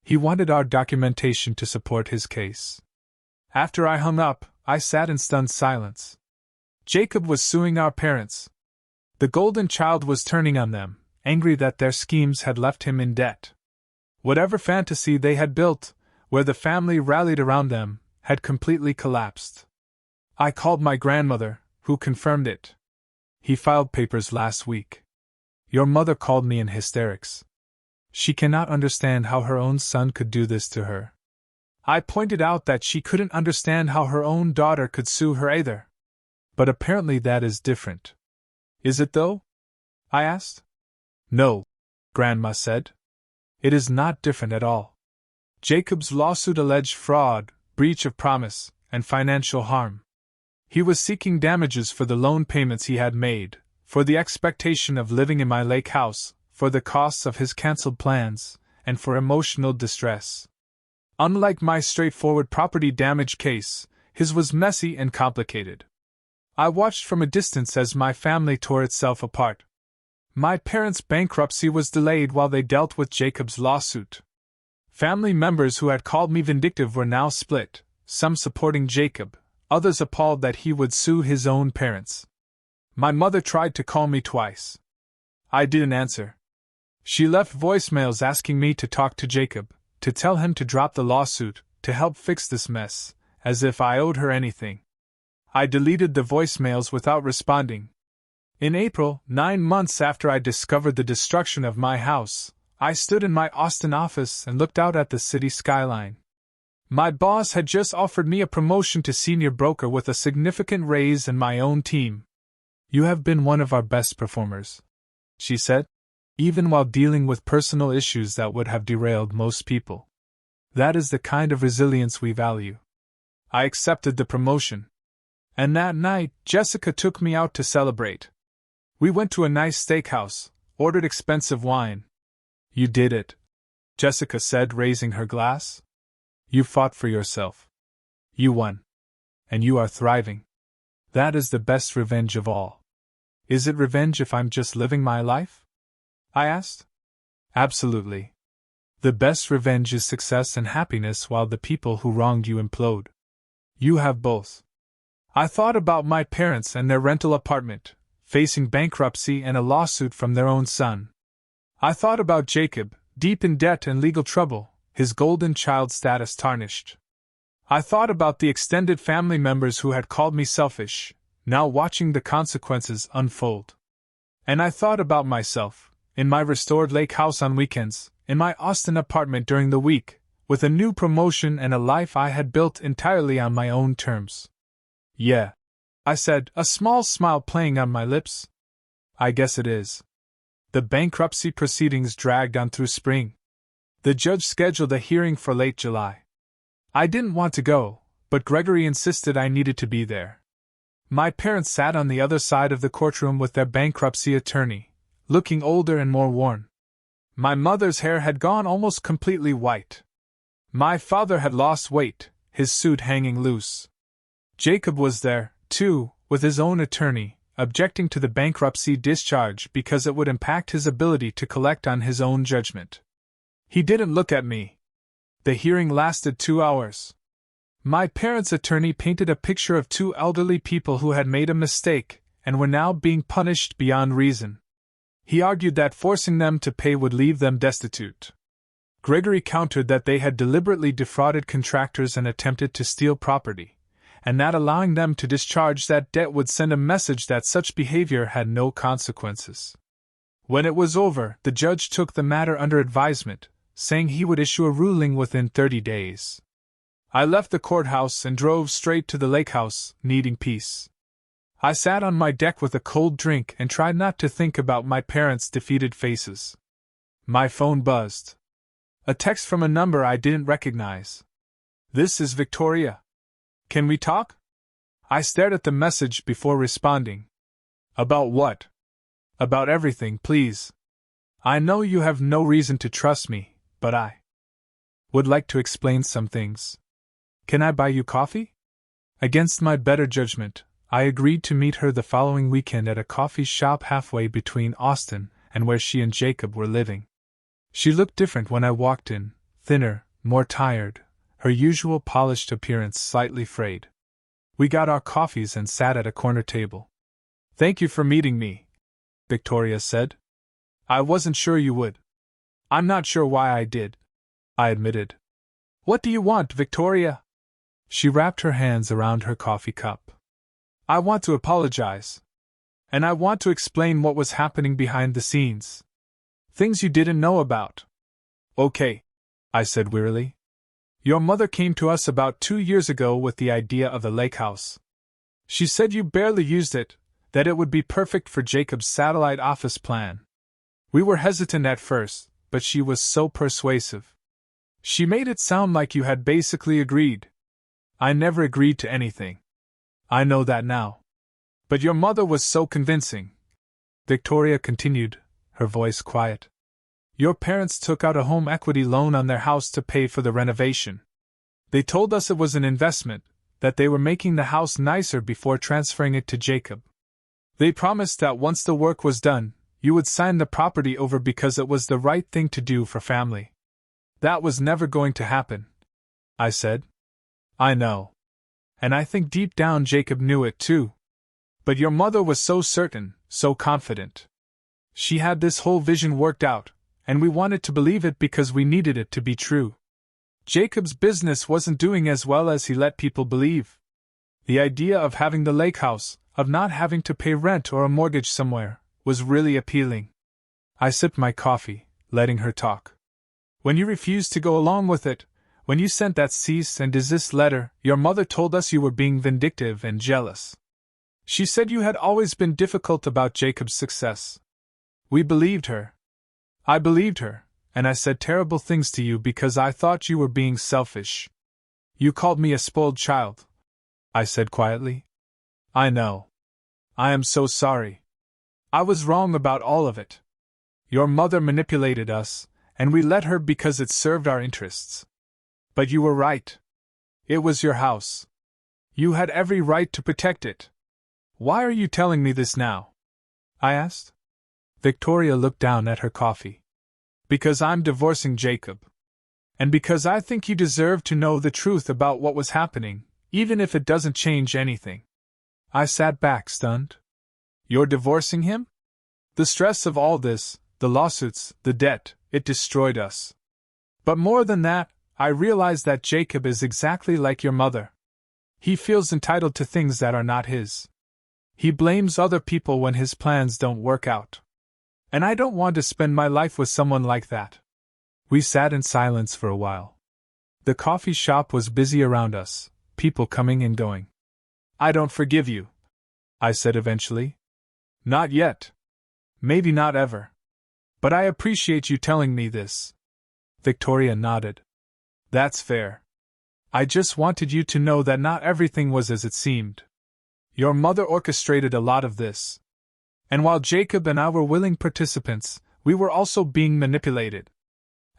He wanted our documentation to support his case. After I hung up, I sat in stunned silence. Jacob was suing our parents. The golden child was turning on them, angry that their schemes had left him in debt. Whatever fantasy they had built, where the family rallied around them, had completely collapsed. I called my grandmother, who confirmed it. He filed papers last week. Your mother called me in hysterics. She cannot understand how her own son could do this to her. I pointed out that she couldn't understand how her own daughter could sue her either. But apparently that is different. Is it though? I asked. No, Grandma said. It is not different at all. Jacob's lawsuit alleged fraud, breach of promise, and financial harm. He was seeking damages for the loan payments he had made, for the expectation of living in my lake house, for the costs of his cancelled plans, and for emotional distress. Unlike my straightforward property damage case, his was messy and complicated. I watched from a distance as my family tore itself apart. My parents' bankruptcy was delayed while they dealt with Jacob's lawsuit. Family members who had called me vindictive were now split, some supporting Jacob, others appalled that he would sue his own parents. My mother tried to call me twice. I didn't answer. She left voicemails asking me to talk to Jacob, to tell him to drop the lawsuit, to help fix this mess, as if I owed her anything. I deleted the voicemails without responding. In April, 9 months after I discovered the destruction of my house, I stood in my Austin office and looked out at the city skyline. My boss had just offered me a promotion to senior broker with a significant raise and my own team. You have been one of our best performers, she said, even while dealing with personal issues that would have derailed most people. That is the kind of resilience we value. I accepted the promotion. And that night, Jessica took me out to celebrate. We went to a nice steakhouse, ordered expensive wine. You did it, Jessica said, raising her glass. You fought for yourself. You won. And you are thriving. That is the best revenge of all. Is it revenge if I'm just living my life? I asked. Absolutely. The best revenge is success and happiness while the people who wronged you implode. You have both. I thought about my parents and their rental apartment, facing bankruptcy and a lawsuit from their own son. I thought about Jacob, deep in debt and legal trouble, his golden child status tarnished. I thought about the extended family members who had called me selfish, now watching the consequences unfold. And I thought about myself, in my restored lake house on weekends, in my Austin apartment during the week, with a new promotion and a life I had built entirely on my own terms. Yeah, I said, a small smile playing on my lips. I guess it is. The bankruptcy proceedings dragged on through spring. The judge scheduled a hearing for late July. I didn't want to go, but Gregory insisted I needed to be there. My parents sat on the other side of the courtroom with their bankruptcy attorney, looking older and more worn. My mother's hair had gone almost completely white. My father had lost weight, his suit hanging loose. Jacob was there, too, with his own attorney, objecting to the bankruptcy discharge because it would impact his ability to collect on his own judgment. He didn't look at me. The hearing lasted 2 hours. My parents' attorney painted a picture of 2 elderly people who had made a mistake and were now being punished beyond reason. He argued that forcing them to pay would leave them destitute. Gregory countered that they had deliberately defrauded contractors and attempted to steal property, and that allowing them to discharge that debt would send a message that such behavior had no consequences. When it was over, the judge took the matter under advisement, saying he would issue a ruling within 30 days. I left the courthouse and drove straight to the lake house, needing peace. I sat on my deck with a cold drink and tried not to think about my parents' defeated faces. My phone buzzed. A text from a number I didn't recognize. This is Victoria. Can we talk? I stared at the message before responding. About what? About everything, please. I know you have no reason to trust me, but I would like to explain some things. Can I buy you coffee? Against my better judgment, I agreed to meet her the following weekend at a coffee shop halfway between Austin and where she and Jacob were living. She looked different when I walked in, thinner, more tired, her usual polished appearance slightly frayed. We got our coffees and sat at a corner table. "Thank you for meeting me," Victoria said. "I wasn't sure you would." "I'm not sure why I did," I admitted. "What do you want, Victoria?" She wrapped her hands around her coffee cup. "I want to apologize. And I want to explain what was happening behind the scenes. Things you didn't know about." "Okay," I said wearily. "Your mother came to us about 2 years ago with the idea of the lake house. She said you barely used it, that it would be perfect for Jacob's satellite office plan. We were hesitant at first, but she was so persuasive. She made it sound like you had basically agreed. I never agreed to anything. I know that now. But your mother was so convincing," Victoria continued, her voice quiet. "Your parents took out a home equity loan on their house to pay for the renovation. They told us it was an investment, that they were making the house nicer before transferring it to Jacob. They promised that once the work was done, you would sign the property over because it was the right thing to do for family. That was never going to happen," I said. "I know. And I think deep down Jacob knew it too. But your mother was so certain, so confident. She had this whole vision worked out, and we wanted to believe it because we needed it to be true. Jacob's business wasn't doing as well as he let people believe. The idea of having the lake house, of not having to pay rent or a mortgage somewhere, was really appealing." I sipped my coffee, letting her talk. "When you refused to go along with it, when you sent that cease and desist letter, your mother told us you were being vindictive and jealous. She said you had always been difficult about Jacob's success. We believed her. I believed her, and I said terrible things to you because I thought you were being selfish. You called me a spoiled child," I said quietly. "I know. I am so sorry. I was wrong about all of it. Your mother manipulated us, and we let her because it served our interests. But you were right. It was your house. You had every right to protect it. Why are you telling me this now?" I asked. Victoria looked down at her coffee. "Because I'm divorcing Jacob. And because I think you deserve to know the truth about what was happening, even if it doesn't change anything." I sat back stunned. "You're divorcing him?" "The stress of all this, the lawsuits, the debt, it destroyed us. But more than that, I realize that Jacob is exactly like your mother. He feels entitled to things that are not his. He blames other people when his plans don't work out. And I don't want to spend my life with someone like that." We sat in silence for a while. The coffee shop was busy around us, people coming and going. "I don't forgive you," I said eventually. "Not yet. Maybe not ever. But I appreciate you telling me this." Victoria nodded. "That's fair. I just wanted you to know that not everything was as it seemed. Your mother orchestrated a lot of this. And while Jacob and I were willing participants, we were also being manipulated."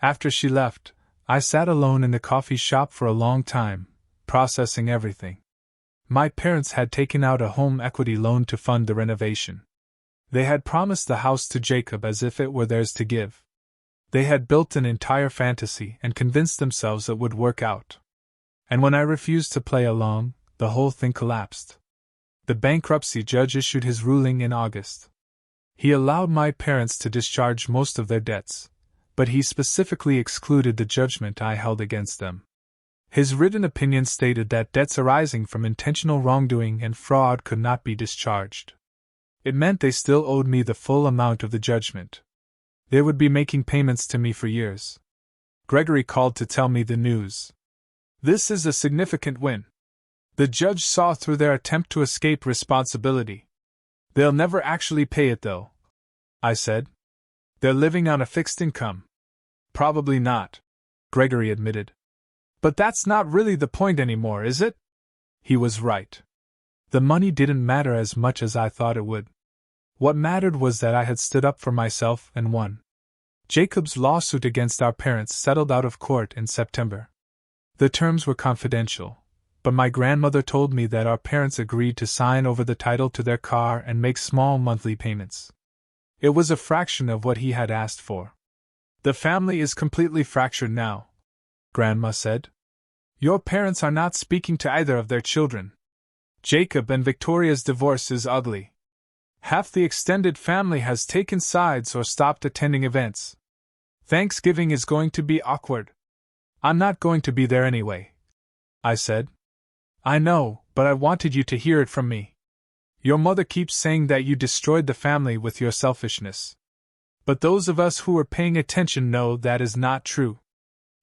After she left, I sat alone in the coffee shop for a long time, processing everything. My parents had taken out a home equity loan to fund the renovation. They had promised the house to Jacob as if it were theirs to give. They had built an entire fantasy and convinced themselves it would work out. And when I refused to play along, the whole thing collapsed. The bankruptcy judge issued his ruling in August. He allowed my parents to discharge most of their debts, but he specifically excluded the judgment I held against them. His written opinion stated that debts arising from intentional wrongdoing and fraud could not be discharged. It meant they still owed me the full amount of the judgment. They would be making payments to me for years. Gregory called to tell me the news. "This is a significant win. The judge saw through their attempt to escape responsibility. They'll never actually pay it, though," I said. "They're living on a fixed income." "Probably not," Gregory admitted. "But that's not really the point anymore, is it?" He was right. The money didn't matter as much as I thought it would. What mattered was that I had stood up for myself and won. Jacob's lawsuit against our parents settled out of court in September. The terms were confidential, but my grandmother told me that our parents agreed to sign over the title to their car and make small monthly payments. It was a fraction of what he had asked for. The family is completely fractured now, Grandma said. Your parents are not speaking to either of their children. Jacob and Victoria's divorce is ugly. Half the extended family has taken sides or stopped attending events. Thanksgiving is going to be awkward. I'm not going to be there anyway, I said. I know, but I wanted you to hear it from me. Your mother keeps saying that you destroyed the family with your selfishness. But those of us who are paying attention know that is not true.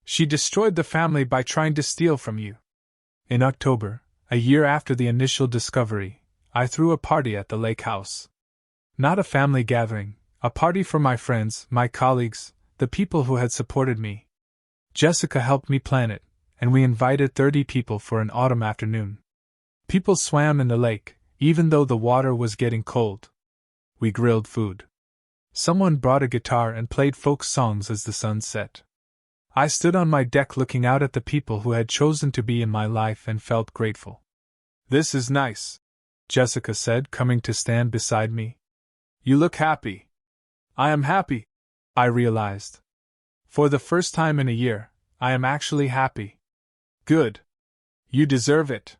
She destroyed the family by trying to steal from you. In October, a year after the initial discovery, I threw a party at the lake house. Not a family gathering, a party for my friends, my colleagues, the people who had supported me. Jessica helped me plan it, and we invited 30 people for an autumn afternoon. People swam in the lake, even though the water was getting cold. We grilled food. Someone brought a guitar and played folk songs as the sun set. I stood on my deck looking out at the people who had chosen to be in my life and felt grateful. This is nice, Jessica said, coming to stand beside me. You look happy. I am happy, I realized. For the first time in a year, I am actually happy. Good. You deserve it.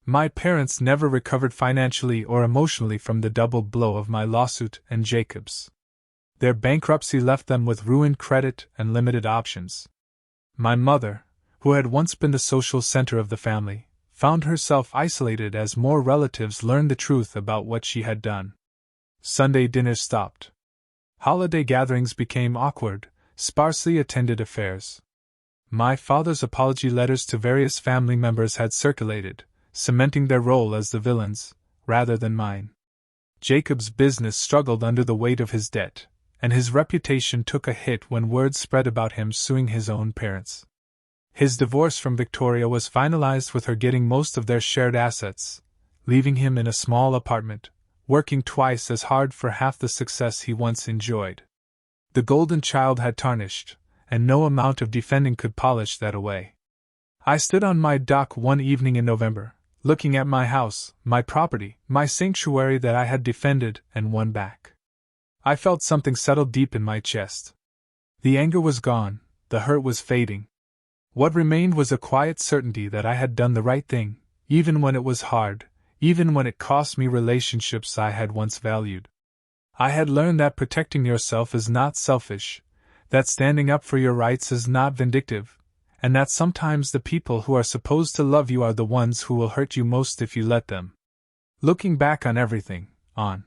My parents never recovered financially or emotionally from the double blow of my lawsuit and Jacob's. Their bankruptcy left them with ruined credit and limited options. My mother, who had once been the social center of the family, found herself isolated as more relatives learned the truth about what she had done. Sunday dinners stopped. Holiday gatherings became awkward, sparsely attended affairs. My father's apology letters to various family members had circulated, cementing their role as the villains, rather than mine. Jacob's business struggled under the weight of his debt, and his reputation took a hit when word spread about him suing his own parents. His divorce from Victoria was finalized with her getting most of their shared assets, leaving him in a small apartment, working twice as hard for half the success he once enjoyed. The golden child had tarnished, and no amount of defending could polish that away. I stood on my dock one evening in November, looking at my house, my property, my sanctuary that I had defended and won back. I felt something settle deep in my chest. The anger was gone, the hurt was fading. What remained was a quiet certainty that I had done the right thing, even when it was hard, even when it cost me relationships I had once valued. I had learned that protecting yourself is not selfish, that standing up for your rights is not vindictive, and that sometimes the people who are supposed to love you are the ones who will hurt you most if you let them. Looking back on everything, on